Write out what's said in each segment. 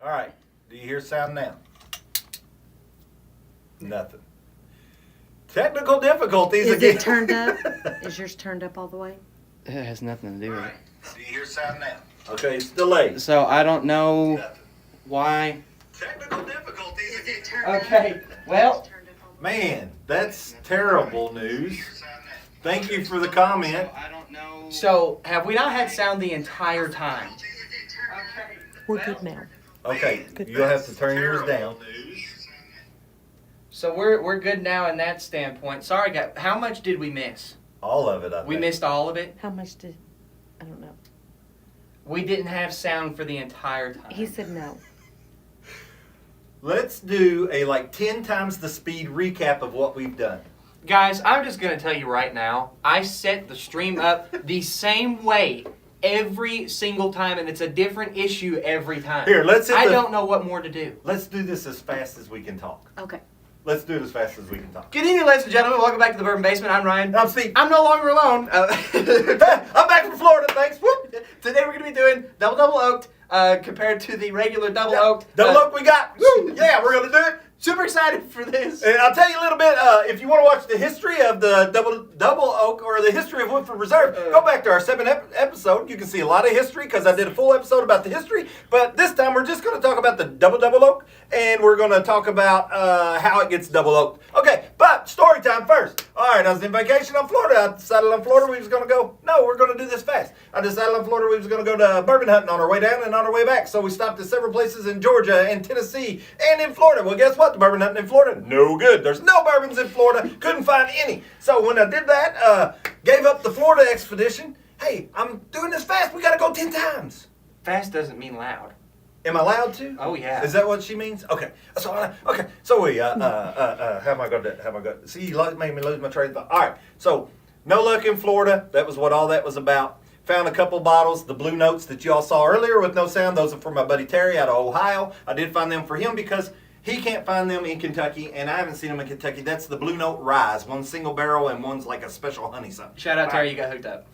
All right. Do you hear sound now? Nothing. Technical difficulties Is again. it turned up? Is yours turned up all the way? It has nothing to do with it. Do you hear sound now? Okay, it's delayed. So I don't know Nothing. why. Technical difficulties Is again. it turned Okay, up? well. Is it turned up all the way? Man, that's terrible news. Thank you for the comment. I don't know. So, have we not had sound the entire time? We're good now. Okay, you'll have to turn yours down. So we're good now in that standpoint. Sorry, guys. How much did we miss? All of it, I think. We missed all of it. How much did... I don't know. We didn't have sound for the entire time. He said no. Let's do a 10 times the speed recap of what we've done. Guys, I'm just going to tell you right now, I set the stream up the same way every single time, and it's a different issue every time. Here, let's hit I the- don't know what more to do. Let's do this as fast as we can talk. Okay. Let's do it as fast as we can talk. Good evening, ladies and gentlemen. Welcome back to the Bourbon Basement. I'm Ryan. I'm Steve. I'm no longer alone. I'm back from Florida, thanks. Whoop. Today we're going to be doing double oaked compared to the regular double oaked. Double oak we got. Woo. Yeah, we're going to do it. Super excited for this. And I'll tell you a little bit, if you want to watch the history of the double oak or the history of Woodford Reserve, go back to our 7th episode. You can see a lot of history because I did a full episode about the history. But this time we're just going to talk about the double oak, and we're going to talk about how it gets double oaked. Okay, but story time first. All right, I was in vacation on Florida. I decided on Florida we was going to go. No, we're going to do this fast. I decided on Florida we was going to go to bourbon hunting on our way down and on our way back. So we stopped at several places in Georgia and Tennessee and in Florida. Well, guess what? The bourbon hunting in Florida, no good. There's no bourbons in Florida. Couldn't find any. So when I did that, gave up the Florida expedition. Hey, I'm doing this fast. We got to go 10 times. Fast doesn't mean loud. Am I allowed to? Oh, yeah. Is that what she means? Okay. So we how am I going to see? You made me lose my train of thought. All right. So no luck in Florida. That was what all that was about. Found a couple bottles, the Blue Notes that you all saw earlier with no sound. Those are for my buddy Terry out of Ohio. I did find them for him because he can't find them in Kentucky, and I haven't seen them in Kentucky. That's the Blue Note Rise. One's single barrel and one's like a special honey something. Shout out, All Terry. right. You got hooked up.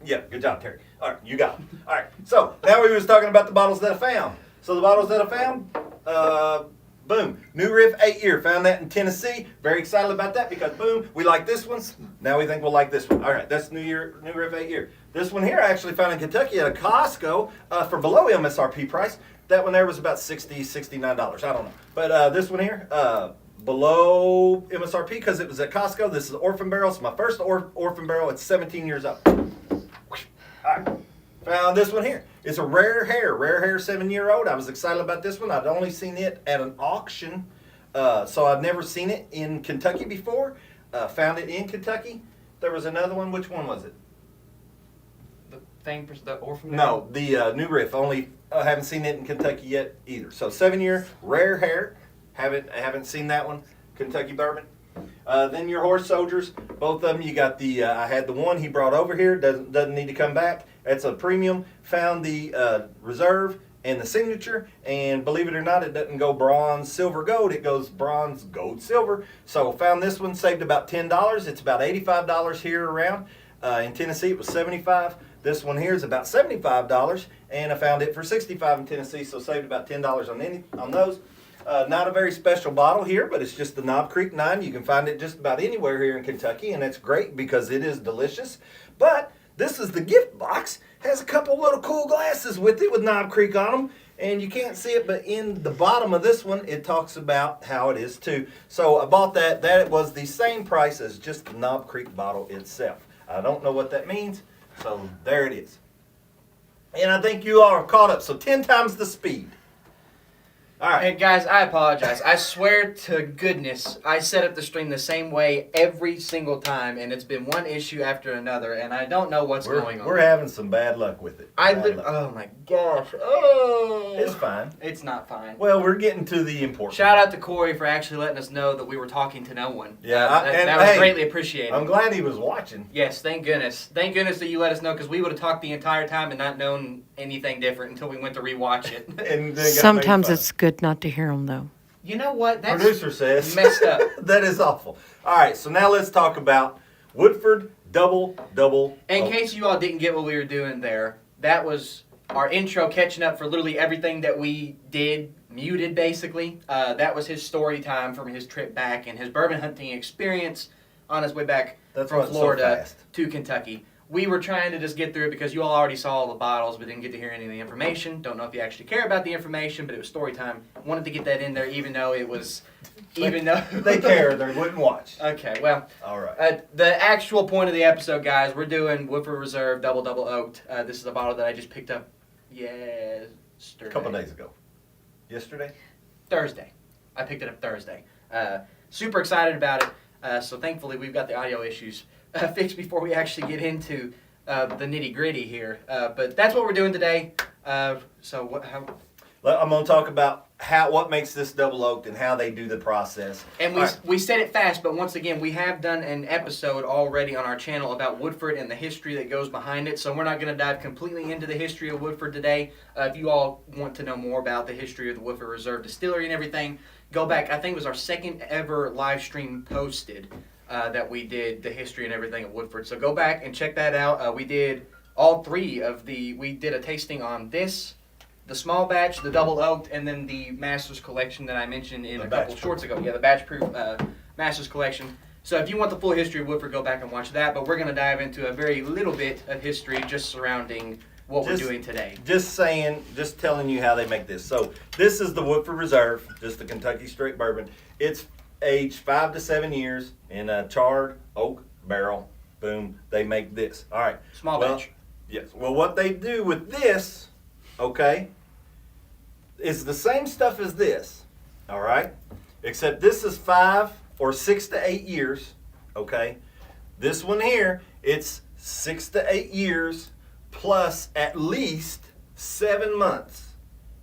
Yeah, good job, Terry. All right, you got it. All right, so now we was talking about the bottles that I found. So the bottles that I found, boom, New Riff 8-year. Found that in Tennessee. Very excited about that because, boom, we like this one. Now we think we'll like this one. All right, that's New Riff 8-year. This one here I actually found in Kentucky at a Costco for below MSRP price. That one there was about $60, $69. I don't know. But this one here, below MSRP because it was at Costco. This is Orphan Barrel. It's my first Orphan Barrel. It's 17 years old. All right. Found this one here. It's a Rare Hair 7-year-old. I was excited about this one. I'd only seen it at an auction, so I've never seen it in Kentucky before. Found it in Kentucky. There was another one. Which one was it? The Orphan? No, the New Riff. Only haven't seen it in Kentucky yet either. So 7-year Rare Hair. Haven't seen that one. Kentucky bourbon. Then your Horse Soldiers, both of them. You got the I had the one he brought over here. Doesn't need to come back. It's a premium. Found the Reserve and the Signature, and believe it or not, it doesn't go bronze, silver, gold. It goes bronze, gold, silver. So found this one, saved about $10. It's about $85 here around. In Tennessee, it was $75. This one here is about $75, and I found it for $65 in Tennessee. So saved about $10 on those. Not a very special bottle here, but it's just the Knob Creek 9. You can find it just about anywhere here in Kentucky, and it's great because it is delicious. But this is the gift box. Has a couple little cool glasses with it with Knob Creek on them, and you can't see it, but in the bottom of this one, it talks about how it is too. So I bought that. That was the same price as just the Knob Creek bottle itself. I don't know what that means, so there it is. And I think you all are caught up, so 10 times the speed. All right. Hey guys, I apologize. I swear to goodness, I set up the stream the same way every single time, and it's been one issue after another, and I don't know what's going on. We're having some bad luck with it. Oh my gosh. Oh. It's fine. It's not fine. Well, we're getting to the important. Shout out to Corey for actually letting us know that we were talking to no one. Yeah, that was greatly appreciated. I'm glad he was watching. Yes, thank goodness. Thank goodness that you let us know, because we would have talked the entire time and not known anything different until we went to rewatch it. And Sometimes it's good not to hear them, though. You know what? That's Producer says messed up. That is awful. All right, so now let's talk about Woodford double. In case you all didn't get what we were doing there, that was our intro, catching up for literally everything that we did, muted basically. That was his story time from his trip back and his bourbon hunting experience on his way back That's from why it's so Florida fast. to Kentucky. We were trying to just get through it because you all already saw all the bottles, but didn't get to hear any of the information. Don't know if you actually care about the information, but it was story time. Wanted to get that in there, even though it was, They care. They wouldn't watch. Okay, well, All right. the actual point of the episode, guys, we're doing Woodford Reserve Double Oaked. This is a bottle that I just picked up yesterday. A couple days ago. Yesterday? Thursday. I picked it up Thursday. Super excited about it. So thankfully we've got the audio issues fixed before we actually get into the nitty gritty here. But that's what we're doing today. So what? How? I'm going to talk about what makes this double oaked and how they do the process. And All right. we said it fast, but once again, we have done an episode already on our channel about Woodford and the history that goes behind it. So we're not going to dive completely into the history of Woodford today. If you all want to know more about the history of the Woodford Reserve Distillery and everything, go back. I think it was our second ever live stream posted that we did the history and everything at Woodford. So go back and check that out. We did all three of we did a tasting on this, the small batch, the double oaked, and then the Masters Collection that I mentioned in The a couple batch shorts ago. Yeah, the batch proof Masters Collection. So if you want the full history of Woodford, go back and watch that. But we're going to dive into a very little bit of history just surrounding what we're doing today. Just telling you how they make this. So this is the Woodford Reserve, just the Kentucky straight bourbon. It's aged 5 to 7 years in a charred oak barrel. Boom, they make this. All right. Small Well, batch. Yes. Well, what they do with this, okay, is the same stuff as this. All right. Except this is 5 or 6 to 8 years. Okay. This one here, it's 6 to 8 years plus at least 7 months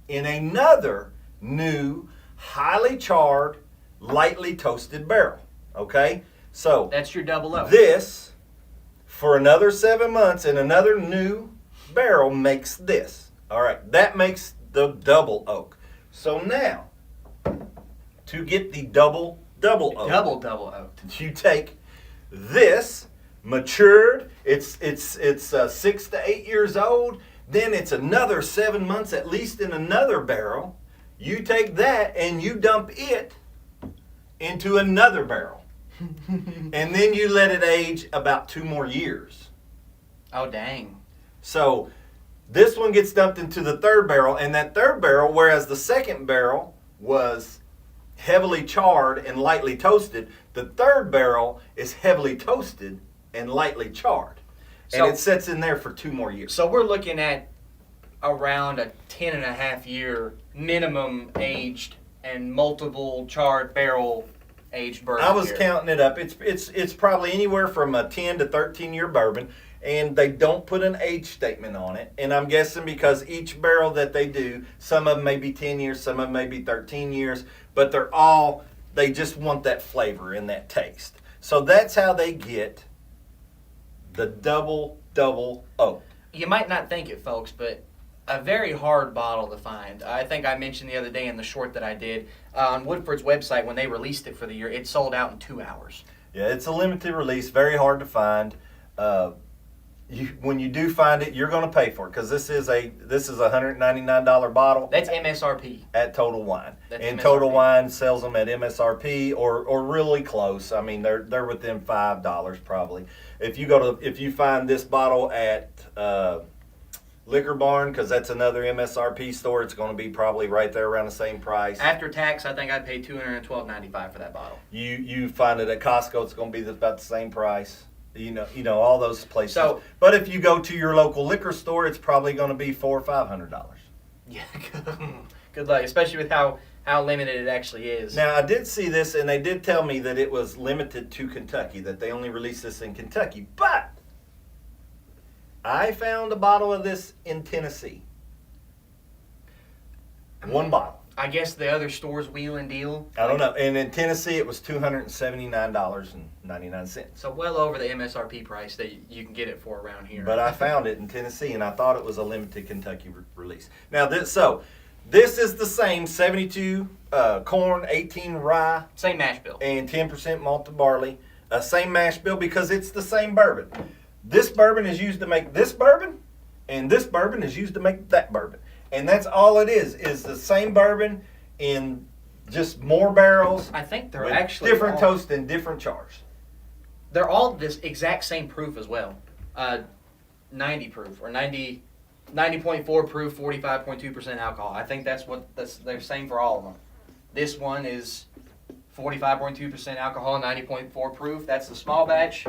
in another new, highly charred, lightly toasted barrel. Okay. So That's your double oak. this, for another 7 months in another new barrel, makes this. All right, that makes the double oak. So now, to get the double oak, Double oaked. you take this matured. It's 6 to 8 years old. Then it's another 7 months at least in another barrel. You take that and you dump it into another barrel. And then you let it age about 2 more years. Oh, dang. So this one gets dumped into the third barrel, and that third barrel, whereas the second barrel was heavily charred and lightly toasted, the third barrel is heavily toasted and lightly charred. So- And it sits in there for 2 more years. So we're looking at around a 10.5 year minimum aged and multiple charred barrel aged bourbon. I was here. counting it up. It's probably anywhere from a 10 to 13 year bourbon, and they don't put an age statement on it. And I'm guessing because each barrel that they do, some of them may be 10 years, some of them may be 13 years, but they just want that flavor and that taste. So that's how they get the double oak. You might not think it, folks, but a very hard bottle to find. I think I mentioned the other day in the short that I did on Woodford's website when they released it for the year, it sold out in 2 hours. Yeah, it's a limited release, very hard to find. When you do find it, you're going to pay for it because this is a $199 bottle. That's MSRP. At Total Wine. That's And MSRP. Total Wine sells them at MSRP or really close. I mean, they're within $5 probably. If you find this bottle at Liquor Barn, because that's another MSRP store, it's going to be probably right there around the same price. After tax, I think I paid $212.95 for that bottle. You find it at Costco, it's going to be about the same price. You know all those places. So- but if you go to your local liquor store, it's probably going to be $400 or $500. Yeah, good luck, especially with how limited it actually is. Now, I did see this, and they did tell me that it was limited to Kentucky, that they only released this in Kentucky. But I found a bottle of this in Tennessee. One bottle. I guess the other stores wheel and deal. I don't know. And in Tennessee, it was $279.99. So well over the MSRP price that you can get it for around here. But I found it in Tennessee, and I thought it was a limited Kentucky release. Now, this is the same 72 corn, 18 rye, Same mash bill. and 10% malted barley. Same mash bill because it's the same bourbon. This bourbon is used to make this bourbon, And this bourbon is used to make that bourbon. And that's all it is the same bourbon in just more barrels. I think they're with actually different all, toast and different chars. They're all this exact same proof as well. 90 proof or 90.4 proof, 45.2% alcohol. I think that's they're saying for all of them. This one is 45.2% alcohol, 90.4 proof. That's the small batch.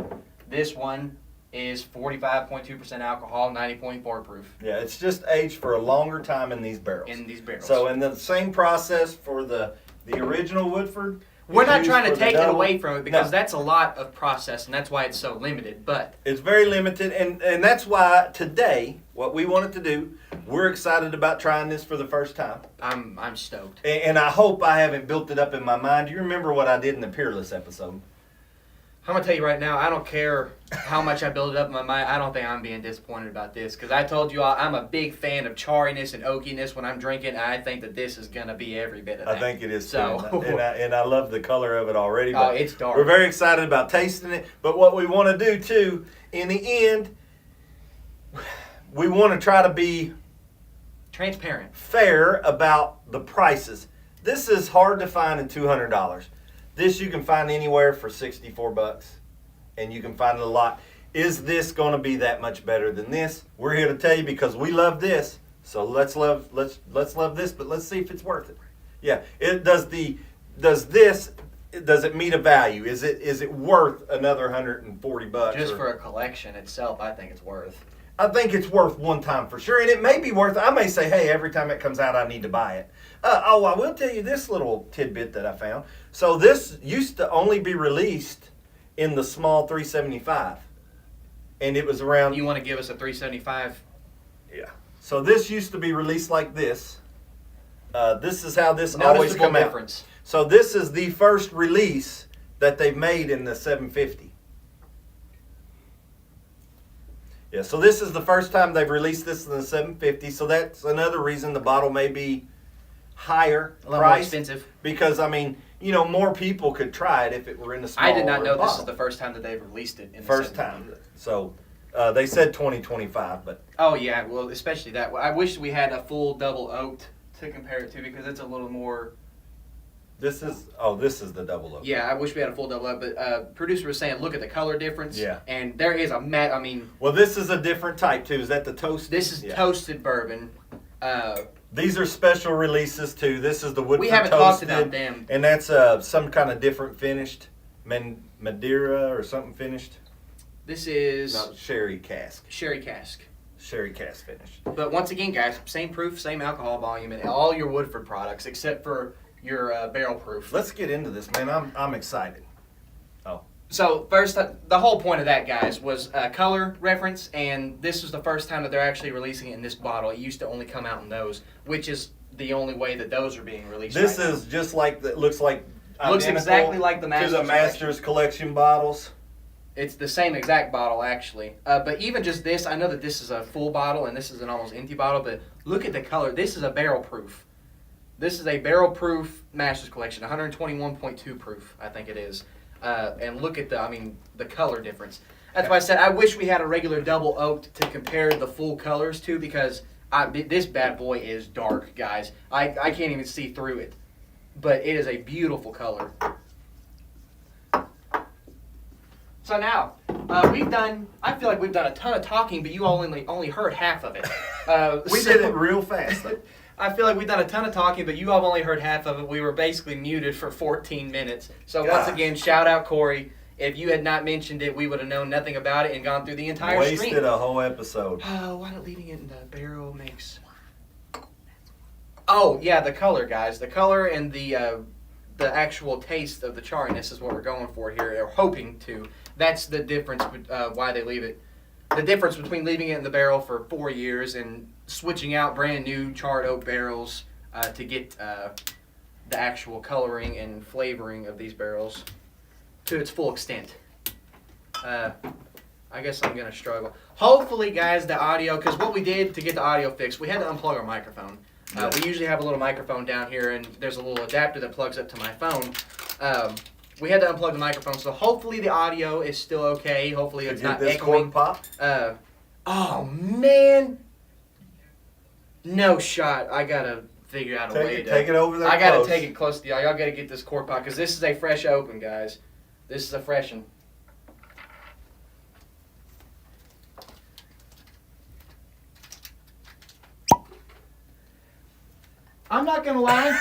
This one is 45.2% alcohol, 90.4 proof. Yeah, it's just aged for a longer time in these barrels. So in the same process for the original Woodford. We're it's not used trying to for the take it double- away from it because No. that's a lot of process and that's why it's so limited. But It's very limited, and that's why today, what we wanted to do, we're excited about trying this for the first time. I'm stoked. And I hope I haven't built it up in my mind. Do you remember what I did in the Peerless episode? I'm gonna tell you right now, I don't care how much I build it up in my mind. I don't think I'm being disappointed about this because I told you all I'm a big fan of chariness and oakiness when I'm drinking. And I think that this is gonna be every bit of that. I think it is So, too. And I love the color of it already. oh, But it's dark. we're very excited about tasting it. But what we want to do too, in the end, we want to try to be Transparent. fair about the prices. This is hard to find in $200. This you can find anywhere for $64, and you can find it a lot. Is this going to be that much better than this? We're here to tell you because we love this. So let's love this, but let's see if it's worth it. Yeah, does it meet a value? Is it worth another $140? Just for a collection itself, I think it's worth. I think it's worth one time for sure, and it may be worth. I may say, hey, every time it comes out, I need to buy it. I will tell you this little tidbit that I found. So this used to only be released in the small 375, and it was around. You want to give us a 375? Yeah. So this used to be released like this. This is how this Noticeable always come out. difference. So this is the first release that they've made in the 750. Yeah, so this is the first time they've released this in the 750. So that's another reason the bottle may be higher A little more price. expensive. Because, I mean, more people could try it if it were in a smaller I did not know this bottle. is the first time that they've released it. In First the time. So they said 2025, but Oh yeah, well especially that. I wish we had a full double oaked to compare it to because it's a little more. this is the double oak. Yeah, I wish we had a full double oak. But producer was saying, look at the color difference. Yeah. And there is a I mean, Well, this is a different type too. Is that the toast? this is Yeah. toasted bourbon. These are special releases too. This is the Woodford We haven't toasted, talked about them. and that's some kind of different finished Madeira or something finished. This is No, sherry cask. sherry cask. Sherry cask finished. But once again, guys, same proof, same alcohol volume in all your Woodford products except for your barrel proof. Let's get into this, man. I'm excited. So first, the whole point of that, guys, was color reference, and this was the first time that they're actually releasing it in this bottle. It used to only come out in those, which is the only way that those are being released. This right is just like looks like Looks identical exactly like the Master's to the Master's Collection bottles. now. It's the same exact bottle, actually. But even just this, I know that this is a full bottle and this is an almost empty bottle, but look at the color. This is a barrel proof. This is a barrel proof Master's Collection, 121.2 proof, I think it is. And look at the color difference. That's why I said I wish we had a regular double oaked to compare the full colors to because this bad boy is dark, guys. I can't even see through it. But it is a beautiful color. So now, I feel like we've done a ton of talking, but you all only heard half of it. We did it real fast. I feel like we've done a ton of talking, but you all have only heard half of it. We were basically muted for 14 minutes. So once Gosh. again, shout out Corey. If you had not mentioned it, we would have known nothing about it and gone through the entire Wasted stream. a whole episode. Oh, why not leaving it in the barrel makes... Oh, yeah, the color, guys. The color and the actual taste of the chariness is what we're going for here, or hoping to. That's the difference, why they leave it. The difference between leaving it in the barrel for 4 years and switching out brand new charred oak barrels to get the actual coloring and flavoring of these barrels to its full extent. I guess I'm going to struggle. Hopefully, guys, the audio, because what we did to get the audio fixed, we had to unplug our microphone. We usually have a little microphone down here, and there's a little adapter that plugs up to my phone. We had to unplug the microphone, so hopefully the audio is still okay. Hopefully it's not this echoing. cork pop. Oh, man. No shot. I gotta figure out a way to. Take it over there. I gotta close. take it close to y'all. Y'all gotta get this cork pot because this is a fresh open, guys. This is a fresh one. I'm not gonna lie.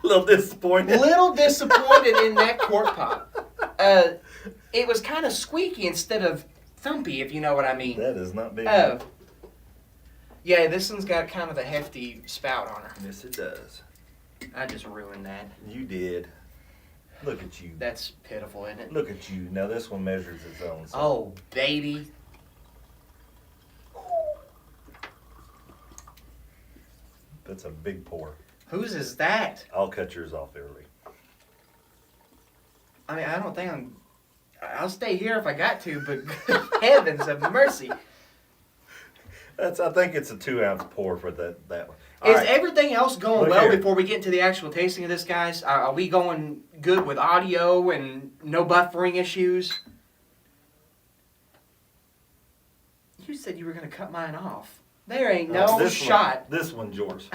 A little disappointed. Little disappointed in that cork pot. It was kind of squeaky instead of thumpy, if you know what I mean. That is not big. Yeah, this one's got kind of a hefty spout on her. Yes, it does. I just ruined that. You did. Look at you. That's pitiful, isn't it? Look at you. Now this one measures its own. So. Oh, baby. That's a big pour. Whose is that? I'll cut yours off early. I mean, I don't think I'll stay here if I got to, but heavens of mercy. I think it's a 2-ounce pour for that one. Is everything else going Look well here. before we get into the actual tasting of this, guys? Are we going good with audio and no buffering issues? You said you were going to cut mine off. There ain't no this shot. This one's yours.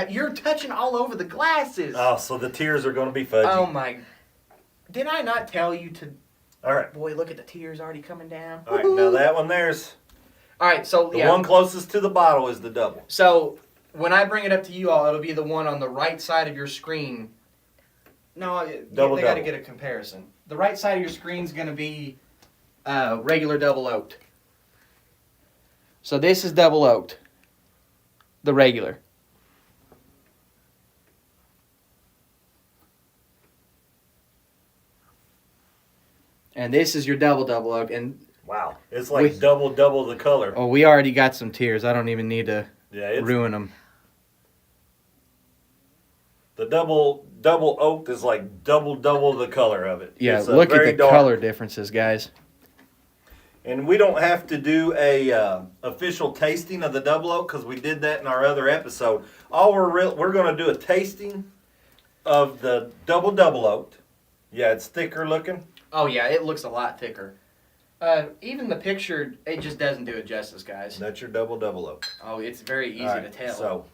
You're touching all over the glasses. Oh, so the tears are going to be fudgy. Oh my. Did I not tell you to. All right. Boy, look at the tears already coming down. All right, now that one there's... All right, so The one closest to the bottle is the double. So when I bring it up to you all, it'll be the one on the right side of your screen. No, they got to double. get a comparison. The right side of your screen's going to be regular double oaked. So this is double oaked. The regular. And this is your double oaked. And Wow. It's like double the color. Oh, we already got some tears. I don't even need to Yeah, it's... ruin them. The double oaked is like double the color of it. Yeah, It's look at very the dark. color differences, guys. And we don't have to do a official tasting of the double oak because we did that in our other episode. All we're going to do a tasting of the double oaked. Yeah, it's thicker looking. oh yeah, it looks a lot thicker. Even the picture, it just doesn't do it justice, guys. That's your double oak. Oh, it's very easy All to right, tell. So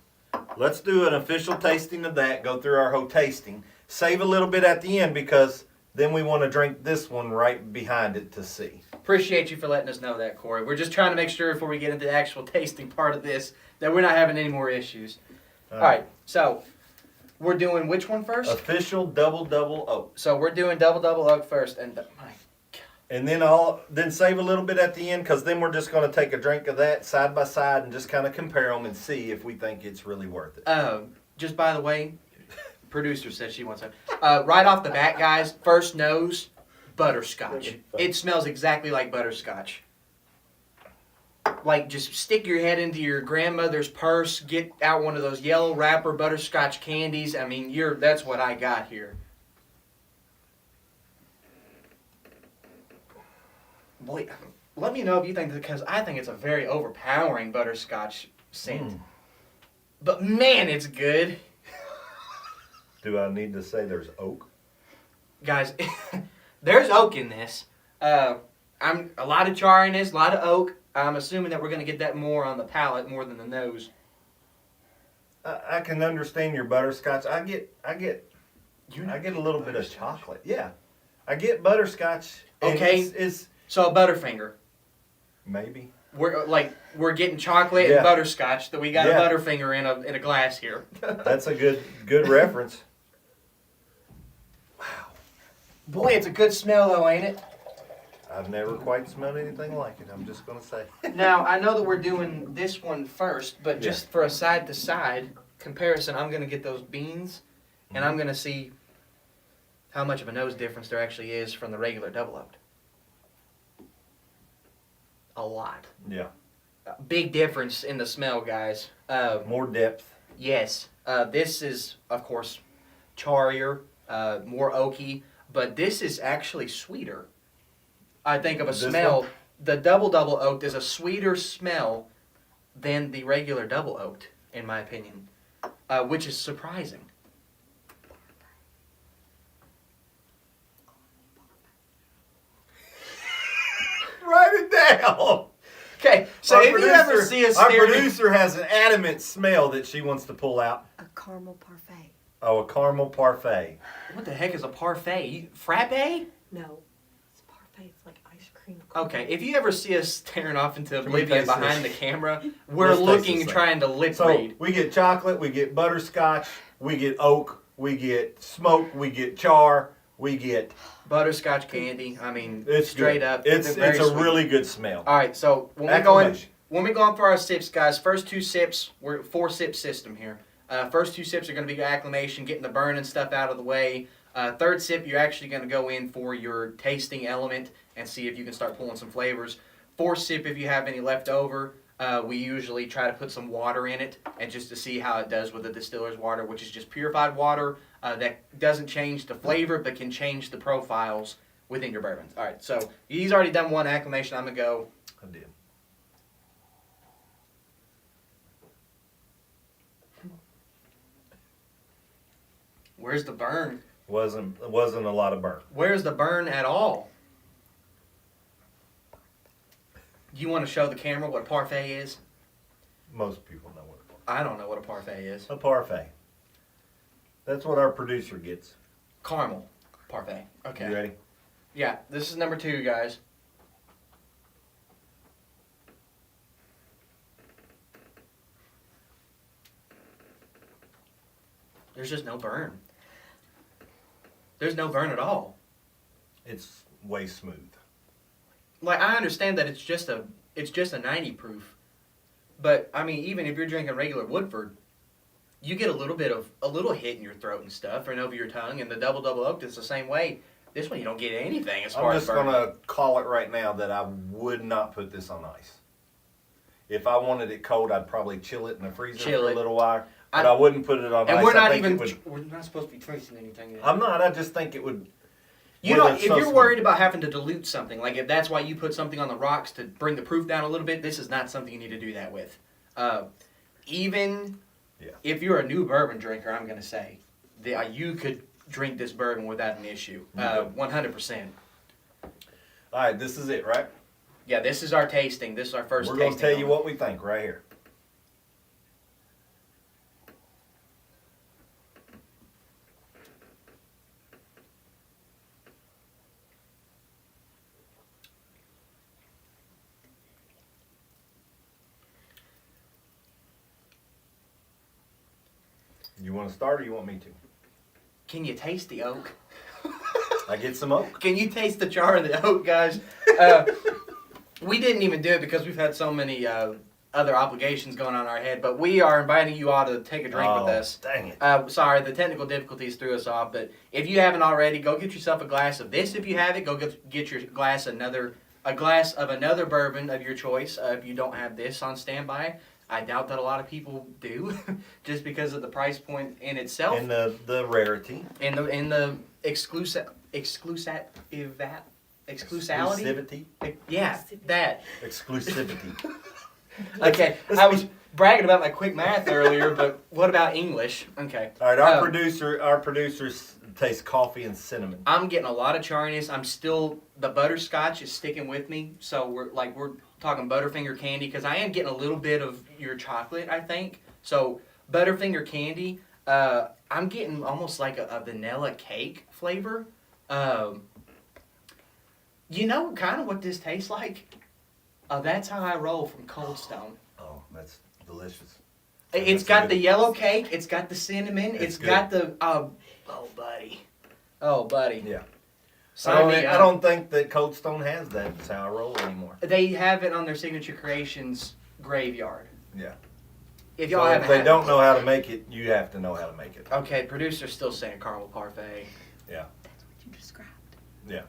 let's do an official tasting of that. Go through our whole tasting. Save a little bit at the end because then we want to drink this one right behind it to see. Appreciate you for letting us know that, Corey. We're just trying to make sure before we get into the actual tasting part of this that we're not having any more issues. All right, so we're doing which one first? Official double oak. So we're doing double oak first, and And then save a little bit at the end because then we're just going to take a drink of that side by side and just kind of compare them and see if we think it's really worth it. just by the way, producer said she wants to. Right off the bat, guys, first nose, butterscotch. It smells exactly like butterscotch. Like, just stick your head into your grandmother's purse, get out one of those yellow wrapper butterscotch candies. I mean, that's what I got here. Boy, let me know if you think, because I think it's a very overpowering butterscotch scent. But man, it's good. Do I need to say there's oak? Guys, there's oak in this. I'm a lot of char in this, a lot of oak. I'm assuming that we're going to get that more on the palate more than the nose. I can understand your butterscotch. I get a little bit of chocolate. Yeah, I get butterscotch. And Okay. it's So a Butterfinger. maybe. We're getting chocolate Yeah. and butterscotch. That we got Yeah. a Butterfinger in a glass here. That's a good reference. Boy, it's a good smell though, ain't it? I've never quite smelled anything like it. I'm just gonna say. Now I know that we're doing this one first, but just for a side to side comparison, I'm gonna get those beans, and I'm gonna see how much of a nose difference there actually is from the regular double oaked. A lot. Yeah. Big difference in the smell, guys. More depth. Yes, this is, of course, charier, more oaky, but this is actually sweeter. I think of a This smell. one? The double oaked is a sweeter smell than the regular double oaked, in my opinion, which is surprising. Write it down. Okay, so if you ever see us our staring, producer has an adamant smell that she wants to pull out. A caramel parfait. Oh, a caramel parfait. what the heck is a parfait? Frappe? No, it's parfait. It's like ice cream. Okay, if you ever see us staring off into Can we oblivion taste behind this? the camera, we're Let's taste looking, this thing. trying to lip So read. we get chocolate, we get butterscotch, we get oak, we get smoke, we get char, we get. Butterscotch candy. I mean, It's straight good. up. It's very a sweet. really good smell. All right, so when we go in for our sips, guys, first 2 sips, we're 4-sip system here. First 2 sips are going to be your acclimation, getting the burn and stuff out of the way. Third sip, you're actually going to go in for your tasting element and see if you can start pulling some flavors. 4th sip, if you have any left over, we usually try to put some water in it and just to see how it does with the distiller's water, which is just purified water that doesn't change the flavor but can change the profiles within your bourbons. All right, so he's already done 1 acclimation. I'm going to go. I did. Where's the burn? Wasn't a lot of burn. Where's the burn at all? You want to show the camera what a parfait is? Most people know what I don't know what a parfait is. a parfait. That's what our producer gets. Caramel parfait. Okay. You ready? Yeah, this is number 2, guys. There's just no burn. There's no burn at all. It's way smooth. Like, I understand that it's just a 90 proof, but I mean, even if you're drinking regular Woodford, you get a little hit in your throat and stuff, and over your tongue. And the double oaked is the same way. This one you don't get anything as far I'm as just burn. gonna call it right now that I would not put this on ice. If I wanted it cold, I'd probably chill it in the freezer Chill for it. a little while. But I wouldn't put it on And ice. we're not I think even it would- we're not supposed to be tasting anything yet. I'm not. I just think it would. You Well, know, that's if so you're smooth. worried about having to dilute something, like if that's why you put something on the rocks to bring the proof down a little bit, this is not something you need to do that with. Even Yeah. if you're a new bourbon drinker, I'm going to say that you could drink this bourbon without an issue. 100%. All right, this is it, right? Yeah, this is our tasting. This is our first We're tasting. gonna tell you on it. what we think right here. You want to start or you want me to? Can you taste the oak? I get some oak. Can you taste the char of the oak, guys? We didn't even do it because we've had so many other obligations going on in our head, but we are inviting you all to take a drink with us. Dang it. Sorry, the technical difficulties threw us off, but if you haven't already, go get yourself a glass of this. If you have it, go get your glass a glass of another bourbon of your choice. If you don't have this on standby, I doubt that a lot of people do, just because of the price point in itself And the rarity. and the exclusivality. Exclusivity. Yeah, that. Exclusivity. Okay, Let's I was bragging about my quick math earlier, but what about English? Okay. All right, our producers taste coffee and cinnamon. I'm getting a lot of charriness. The butterscotch is sticking with me. So we're talking Butterfinger candy because I am getting a little bit of your chocolate, I think. So Butterfinger candy, I'm getting almost like a vanilla cake flavor. You know kind of what this tastes like? That's how I roll from Cold Stone. Oh, that's delicious. It's got the yellow cake. It's got the cinnamon. It's got the oh buddy. Yeah. Sign me I up. don't think that Cold Stone has that. That's how I roll anymore. They have it on their Signature Creations graveyard. Yeah. If So y'all if haven't, they had don't it. know how to make it, you have to know how to make it. Okay, producer's still saying caramel parfait. Yeah. That's what you described. Yeah.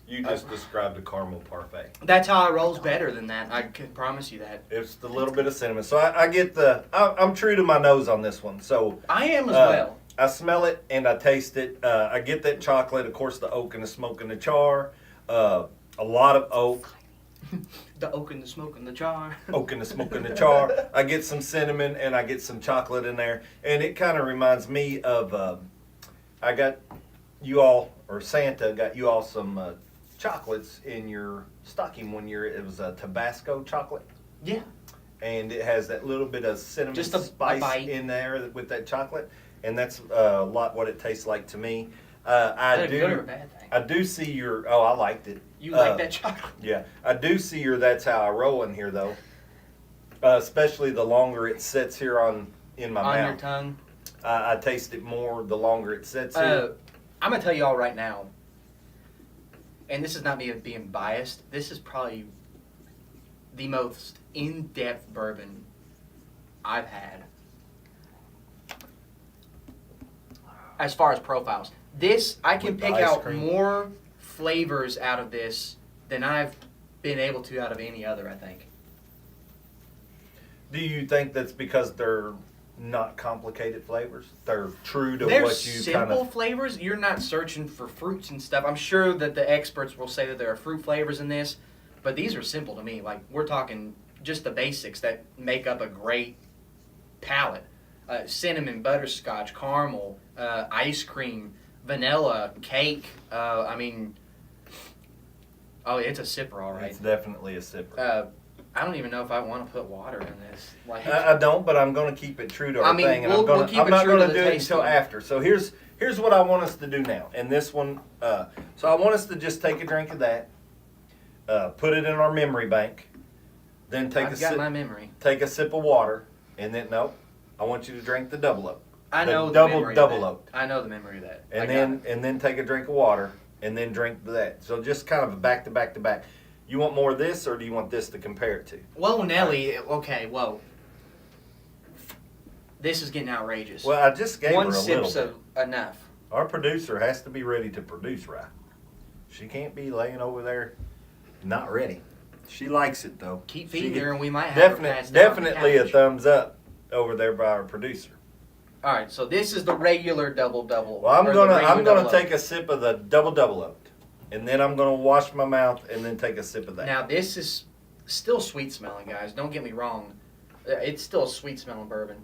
You just described a caramel parfait. That's how I rolls better than that. I can promise you that. It's the little bit of cinnamon. So I get I'm true to my nose on this one. So I am as well. I smell it and I taste it. I get that chocolate, of course, the oak and the smoke and the char. A lot of oak. The oak and the smoke and the char. Oak and the smoke and the char. I get some cinnamon and I get some chocolate in there. And it kind of reminds me of, I got you all, or Santa got you all some chocolates in your stocking one year. It was a Tabasco chocolate. Yeah. And it has that little bit of cinnamon Just a spice bite. in there with that chocolate, and that's a lot what it tastes like to me. I Is that a good or a do, bad thing? I do see your. Oh, I liked it. You like that chocolate? Yeah, I do see your. That's how I roll in here, though. Especially the longer it sits here in my On mouth. your tongue. I taste it more the longer it sits here. I'm gonna tell you all right now, and this is not me being biased. This is probably the most in-depth bourbon I've had as far as profiles. This I can With pick ice out cream. more flavors out of this than I've been able to out of any other. I think. Do you think that's because they're not complicated flavors? They're true to They're what you simple kind of. flavors. You're not searching for fruits and stuff. I'm sure that the experts will say that there are fruit flavors in this, but these are simple to me. Like, we're talking just the basics that make up a great palate. Cinnamon, butterscotch, caramel, ice cream, vanilla, cake. I mean, oh, it's a sipper, all right. It's definitely a sipper. I don't even know if I want to put water in this. Like, I don't, but I'm going to keep it true to our I mean, thing, and we'll keep I'm it not true to going the to do it taste until of it. after. So here's what I want us to do now. And this one, so I want us to just take a drink of that, put it in our memory bank, then I've got my memory. take a sip of water, and then I want you to drink the double oak. I know the double memory double of that. oak, I know the memory of that. I and got it. then take a drink of water, and then drink that. So just kind of back to back to back. You want more of this, or do you want this to compare it to? Whoa, Nelly. Okay, whoa. This is getting outrageous. Well, I just gave her One a little sip's bit. enough. Our producer has to be ready to produce right. She can't be laying over there not ready. She likes it though. Keep She feeding her, and we might have her Definite, passed out on the definitely a couch. thumbs up over there by our producer. All right, so this is the regular double. Well, I'm or the gonna regular double oak. take a sip of the double oak, and then I'm gonna wash my mouth and then take a sip of that. Now this is still sweet smelling, guys. Don't get me wrong. It's still a sweet smelling bourbon.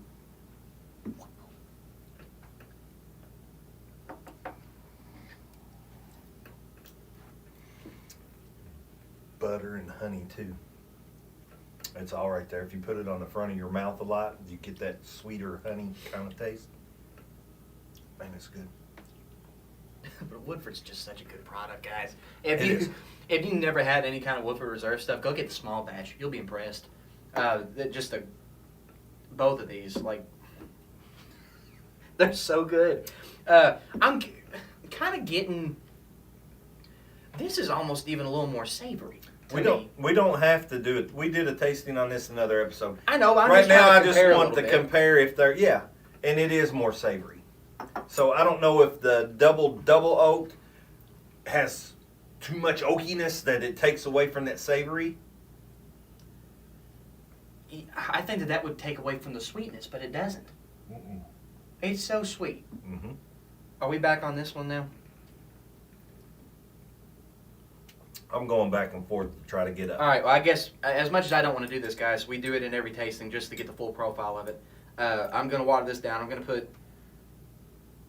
Butter and honey too. It's all right there. If you put it on the front of your mouth a lot, you get that sweeter honey kind of taste. Man, it's good. But Woodford's just such a good product, guys. It is. If you never had any kind of Woodford Reserve stuff, go get the small batch. You'll be impressed. Both of these, like, they're so good. I'm kind of getting. This is almost even a little more savory. to me. We don't have to do it. We did a tasting on this in another episode. I know. But I'm Right just trying now, to I just compare a want to little bit. compare if they're and it is more savory. So I don't know if the double oak has too much oakiness that it takes away from that savory. I think that would take away from the sweetness, but it doesn't. It's so sweet. Mm-hmm. Are we back on this one now? I'm going back and forth to try to get up. All right. Well, I guess as much as I don't want to do this, guys, we do it in every tasting just to get the full profile of it. I'm going to water this down. I'm going to put.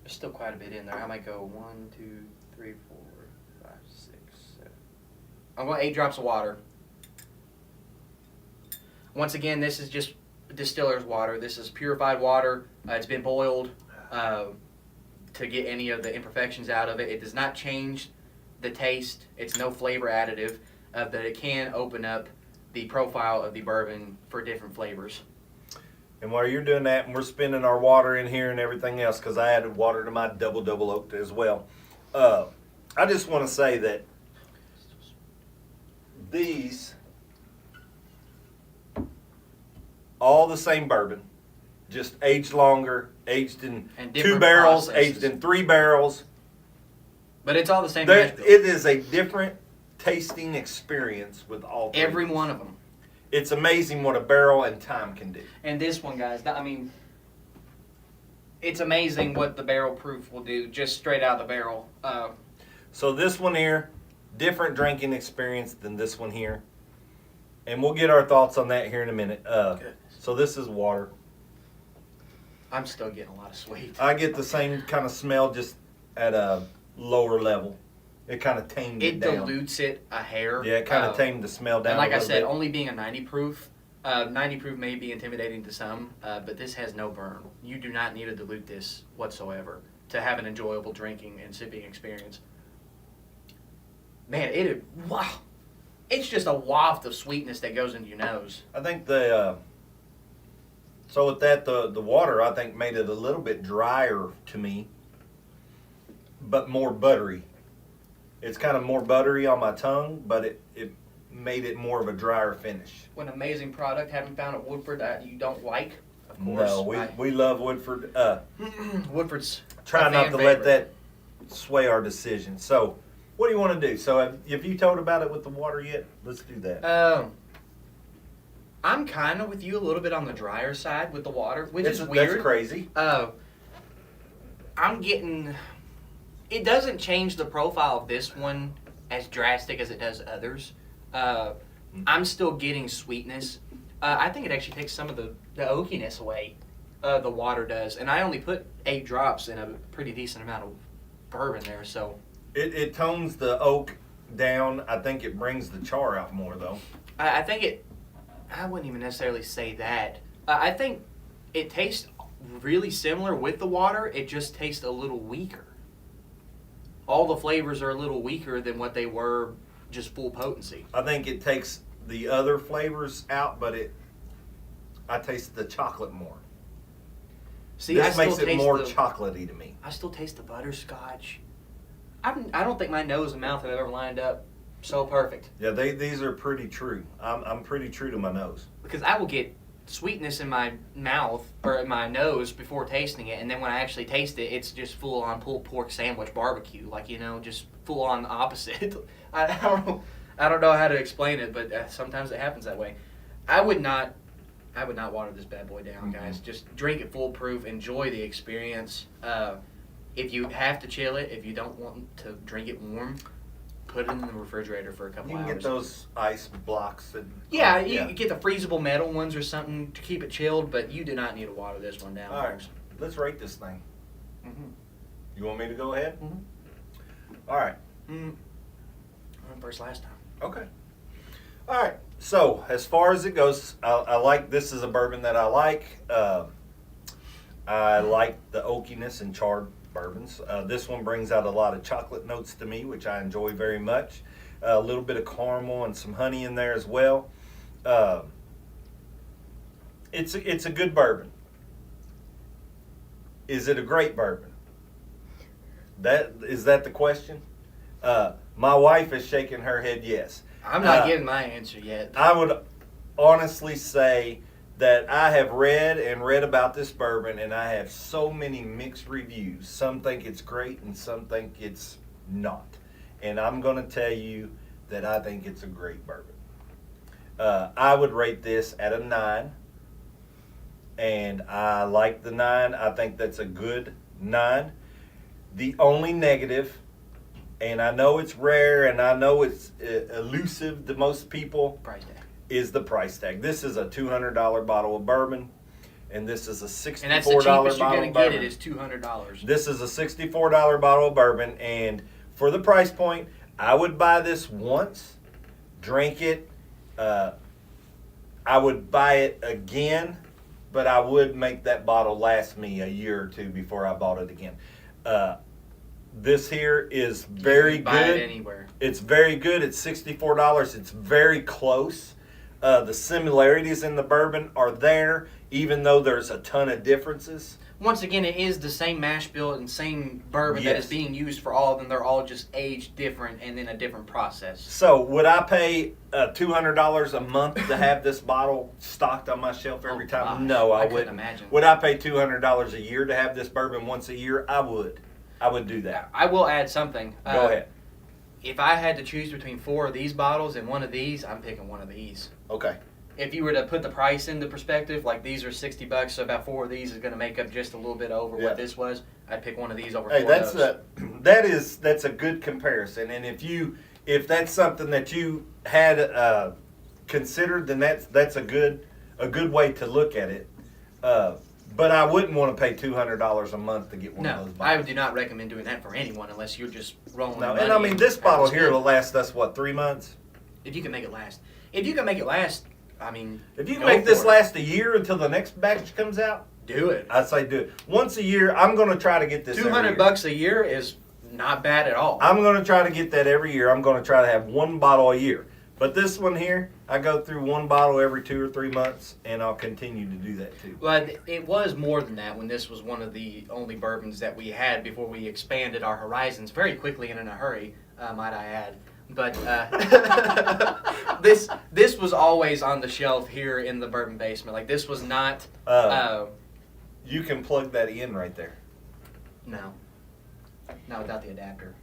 There's still quite a bit in there. I might go 1, 2, 3, 4, 5, 6, 7. I'm going 8 drops of water. Once again, this is just distiller's water. This is purified water. It's been boiled to get any of the imperfections out of it. It does not change the taste. It's no flavor additive, but it can open up the profile of the bourbon for different flavors. And while you're doing that, and we're spinning our water in here and everything else, because I added water to my double oak as well. I just want to say that these, all the same bourbon, just aged longer, aged in And 2 different barrels, processes. aged in 3 barrels. But it's all the same. There, mash bill. it is a different tasting experience with all 3. Every one of them. It's amazing what a barrel and time can do. And this one, guys, I mean, it's amazing what the barrel proof will do just straight out of the barrel. So this one here, different drinking experience than this one here. And we'll get our thoughts on that here in a minute. So this is water. I'm still getting a lot of sweet. I get the same kind of smell, just at a lower level. It kind of tamed it It down. dilutes it a hair. Yeah, it kind of tamed the smell down. And like a I little said, bit. only being a 90 proof, 90 proof may be intimidating to some, but this has no burn. You do not need to dilute this whatsoever to have an enjoyable drinking and sipping experience. Man, wow. It's just a waft of sweetness that goes into your nose. I think so with that, the water, I think, made it a little bit drier to me, but more buttery. It's kind of more buttery on my tongue, but it made it more of a drier finish. What an amazing product. Haven't found at Woodford that you don't like, of course. No, we love Woodford. Woodford's Try a not fan to let favorite. that sway our decision. So, what do you want to do? So, have you told about it with the water yet? Let's do that. I'm kind of with you a little bit on the drier side with the water, which is weird. That's crazy. I'm getting. It doesn't change the profile of this one as drastic as it does others. I'm still getting sweetness. I think it actually takes some of the oakiness away. The water does, and I only put 8 drops in a pretty decent amount of bourbon there. So It tones the oak down. I think it brings the char out more, though. I think it. I wouldn't even necessarily say that. I think it tastes really similar with the water. It just tastes a little weaker. All the flavors are a little weaker than what they were just full potency. I think it takes the other flavors out, but I taste the chocolate more. See, This makes it taste more the, chocolatey to me. I still taste the butterscotch. I don't think my nose and mouth have ever lined up so perfect. Yeah, these are pretty true. I'm pretty true to my nose. Because I will get sweetness in my mouth or in my nose before tasting it, and then when I actually taste it, it's just full on pulled pork sandwich barbecue, like just full on the opposite. I don't know how to explain it, but sometimes it happens that way. I would not water this bad boy down, guys. Just drink it full proof, enjoy the experience. If you have to chill it, if you don't want to drink it warm, put it in the refrigerator for a couple You can hours. get those ice blocks. Yeah, you get the freezable metal ones or something to keep it chilled, but you do not need to water this one down. All right, folks. let's rate this thing. Mm-hmm. You want me to go ahead? Mhm. All right. I went first last time. Okay. All right. So as far as it goes, I like this is a bourbon that I like. I like the oakiness and charred bourbons. This one brings out a lot of chocolate notes to me, which I enjoy very much. A little bit of caramel and some honey in there as well. It's a good bourbon. Is it a great bourbon? Is that the question? My wife is shaking her head yes. I'm not giving my answer yet. I would honestly say that I have read about this bourbon, and I have so many mixed reviews. Some think it's great, and some think it's not. And I'm going to tell you that I think it's a great bourbon. I would rate this at a 9, and I like the 9. I think that's a good 9. The only negative, and I know it's rare, and I know it's elusive to most people, Price tag. is the price tag. This is a $200 bottle of bourbon, and this is a $64 And that's the cheapest you're bottle going of to get bourbon. it is $200. This is a $64 bottle of bourbon, and for the price point, I would buy this once, drink it. I would buy it again, but I would make that bottle last me a year or two before I bought it again. This here is very You can buy good. it anywhere. It's very good. It's $64. It's very close. The similarities in the bourbon are there, even though there's a ton of differences. Once again, it is the same mash bill and same bourbon that is Yes. being used for all of them. They're all just aged different and in a different process. So, would I pay $200 a month to have this bottle stocked on my shelf every Oh, time? gosh. No, I couldn't wouldn't. imagine. Would I pay $200 a year to have this bourbon once a year? I would. I would do that. I will add something. Go ahead. If I had to choose between 4 of these bottles and one of these, I'm picking one of these. Okay. If you were to put the price into perspective, like these are $60, so about 4 of these is going to make up just a little bit over Yeah. what this was. I'd pick one of these over Hey, 4 of those. that's a good comparison. And if that's something that you had considered, then that's a good way to look at it. But I wouldn't want to pay $200 a month to get one of No, those I bottles. do not recommend doing that for anyone unless you're just rolling. No, money and I mean, this and bottle having here to will last us, what, 3 months? if you can make it last. If you can make it last, I mean, If you can go make this for it. last a year until the next batch comes out, do it. I'd say do it. Once a year, I'm going to try to get this every year. $200 a year is not bad at all. I'm going to try to get that every year. I'm going to try to have one bottle a year. But this one here, I go through one bottle every 2 or 3 months, and I'll continue to do that too. But it was more than that when this was one of the only bourbons that we had before we expanded our horizons very quickly and in a hurry, might I add. But this was always on the shelf here in the Bourbon Basement. Like, this was not... You can plug that in right there no. Not without the adapter.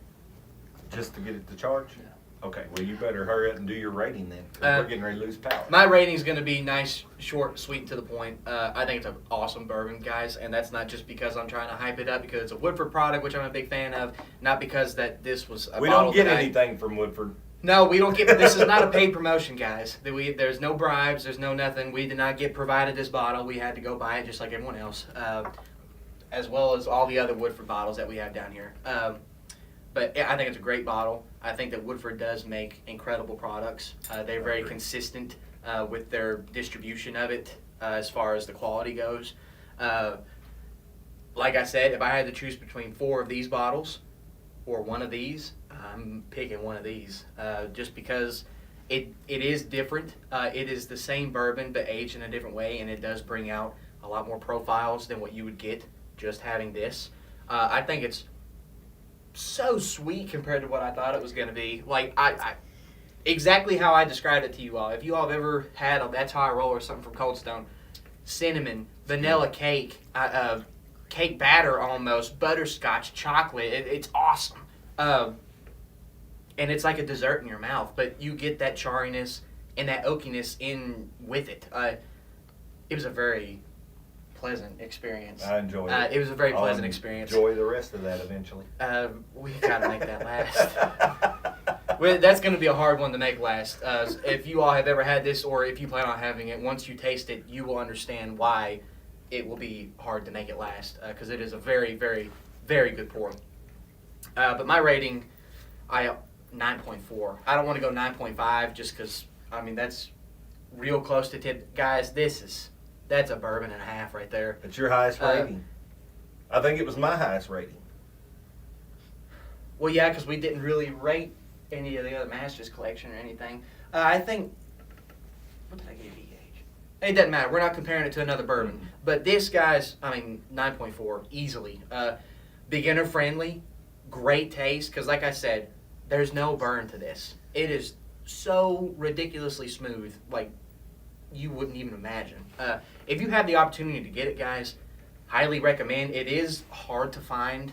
just to get it to charge? No. Okay, well, you better hurry up and do your rating then, 'cause we're getting ready to lose power. My rating's going to be nice, short, sweet, and to the point. I think it's an awesome bourbon, guys, and that's not just because I'm trying to hype it up because it's a Woodford product, which I'm a big fan of, not because that this was a We bottle don't get that anything from Woodford. No, we don't get. This is not a paid promotion, guys. There's no bribes. There's no nothing. We did not get provided this bottle. We had to go buy it just like everyone else, as well as all the other Woodford bottles that we have down here. But yeah, I think it's a great bottle. I think that Woodford does make incredible products. They're very consistent with their distribution of it as far as the quality goes. Like I said, if I had to choose between 4 of these bottles or one of these, I'm picking one of these just because it is different. It is the same bourbon but aged in a different way, and it does bring out a lot more profiles than what you would get just having this. I think it's so sweet compared to what I thought it was going to be. Like, I exactly how I described it to you all. If you all have ever had a That's How I Roll or something from Cold Stone, cinnamon, vanilla cake, cake batter almost, butterscotch, chocolate, it's awesome. And it's like a dessert in your mouth, but you get that charriness and that oakiness in with it. It was a very pleasant experience. I enjoyed it. It was a very I'll pleasant experience. Enjoy the rest of that eventually. We gotta make that last. Well, that's gonna be a hard one to make last. If you all have ever had this, or if you plan on having it, once you taste it, you will understand why it will be hard to make it last. Because it is a very, very, very good pour. But my rating, 9.4. I don't want to go 9.5 just because, I mean, that's real close to 10. Guys, that's a bourbon and a half right there. It's your highest rating. I think it was my highest rating. Well, yeah, because we didn't really rate any of the other Masters collection or anything. I think, what did I give EH? It doesn't matter. We're not comparing it to another bourbon. Mm-hmm. But this, guys, I mean, 9.4, easily. Beginner friendly, great taste, because like I said, there's no burn to this. It is so ridiculously smooth, like you wouldn't even imagine. If you have the opportunity to get it, guys, highly recommend. It is hard to find.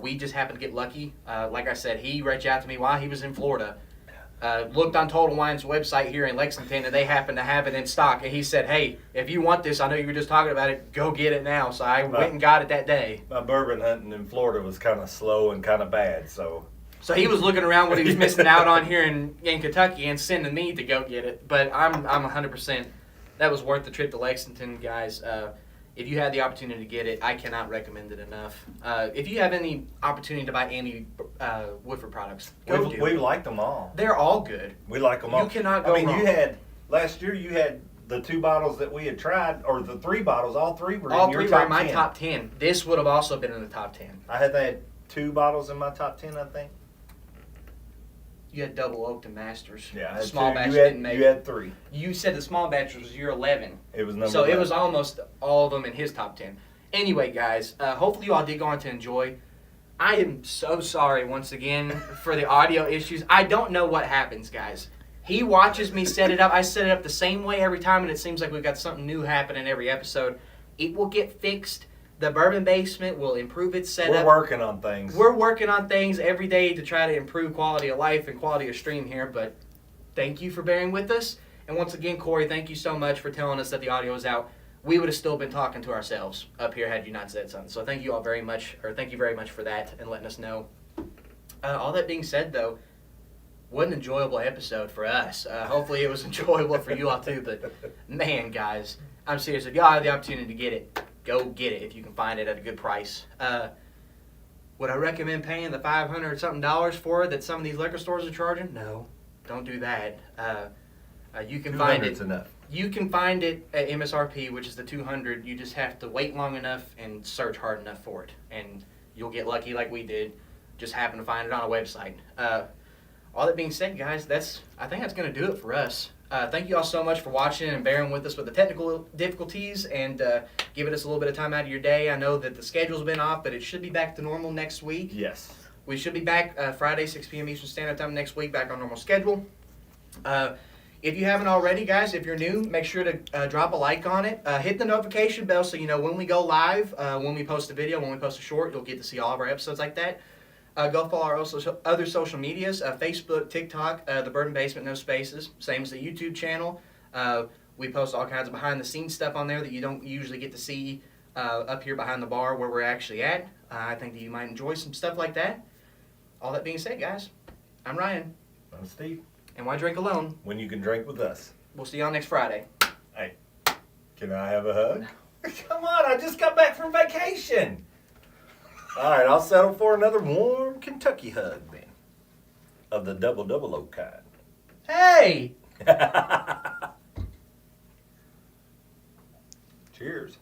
We just happened to get lucky. Like I said, he reached out to me while he was in Florida. Looked on Total Wine's website here in Lexington, and they happened to have it in stock. And he said, hey, if you want this, I know you were just talking about it, go get it now. So I went and got it that day. My bourbon hunting in Florida was kind of slow and kind of bad, so he was looking around what he was missing out on here in Kentucky and sending me to go get it. But I'm 100%. That was worth the trip to Lexington, guys. If you had the opportunity to get it, I cannot recommend it enough. If you have any opportunity to buy any Woodford products, go do we it. like them all. They're all good. We like them all. You cannot go wrong. you had last year. You had the 2 bottles that we had tried, or the 3 bottles. All 3 were All in your 3 top were in my 10. top 10. This would have also been in the top 10. I had 2 bottles in my top 10, I think. You had double oaked and masters. Yeah, I The had small 2. batch You had, didn't make you had 3. You said the small batch was your 11. It was number. So 11. it was almost all of them in his top 10. Anyway, guys, hopefully you all did go on to enjoy. I am so sorry once again for the audio issues. I don't know what happens, guys. He watches me set it up. I set it up the same way every time, and it seems like we've got something new happening every episode. It will get fixed. The Bourbon Basement will improve its setup. We're working on things. We're working on things every day to try to improve quality of life and quality of stream here, but thank you for bearing with us. And once again, Corey, thank you so much for telling us that the audio is out. We would have still been talking to ourselves up here had you not said something. So thank you all very much, or thank you very much for that and letting us know. All that being said, though, what an enjoyable episode for us. Hopefully it was enjoyable for you all too, but man, guys, I'm serious. If y'all have the opportunity to get it, go get it if you can find it at a good price. Would I recommend paying the $500 something for it that some of these liquor stores are charging? No, don't do that. You can find it. Enough. You can find it at MSRP, which is the 200. You just have to wait long enough and search hard enough for it, and you'll get lucky like we did. Just happen to find it on a website. All that being said, guys, I think that's going to do it for us. Thank you all so much for watching and bearing with us with the technical difficulties and giving us a little bit of time out of your day. I know that the schedule's been off, but it should be back to normal next week. Yes. We should be back Friday, 6 p.m. Eastern Standard Time next week, back on normal schedule. If you haven't already, guys, if you're new, make sure to drop a like on it. Hit the notification bell so you know when we go live, when we post a video, when we post a short, you'll get to see all of our episodes like that. Go follow our other social medias, Facebook, TikTok, The Bourbon Basement, no spaces, same as the YouTube channel. We post all kinds of behind-the-scenes stuff on there that you don't usually get to see up here behind the bar where we're actually at. I think that you might enjoy some stuff like that. All that being said, guys, I'm Ryan. I'm Steve. And why drink alone? When you can drink with us. We'll see y'all next Friday. Hey, can I have a hug? Come on, I just got back from vacation. All right, I'll settle for another warm Kentucky hug then. Of the double oak kind. Hey! Cheers.